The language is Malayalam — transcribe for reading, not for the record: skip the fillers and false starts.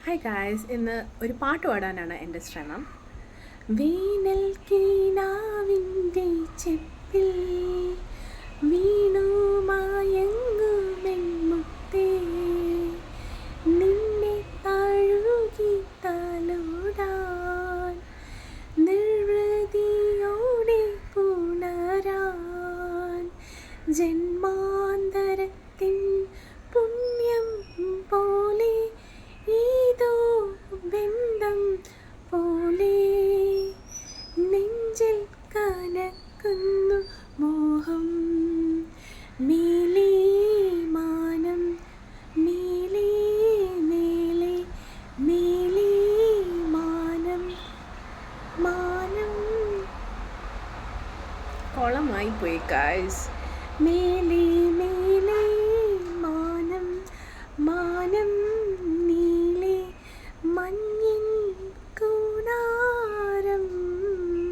ഹായ് ഗായ്സ്, ഇന്ന് ഒരു പാട്ട് പാടാനാണ് എൻ്റെ ശ്രമം. വേനൽ കീനാവിൻ്റെ ചെപ്പിൽ വീണു മയങ്ങുമെന്മുത്തേ, നിന്നെ തഴുകി തലോടാൻ നിർവൃതിയോടെ പുണരാൻ ജന്മാന്തരത്തിൻ പുണ്യം പോലെ ഏതോ ബന്ധം പോലെ നെഞ്ചിൽ കനക്കുന്നു മോഹം. മേലേ മാനം, മേലേ മേലേ മേലേ മാനം, മാനം കോളമായി പോയി ഗായ്സ്. മേലേ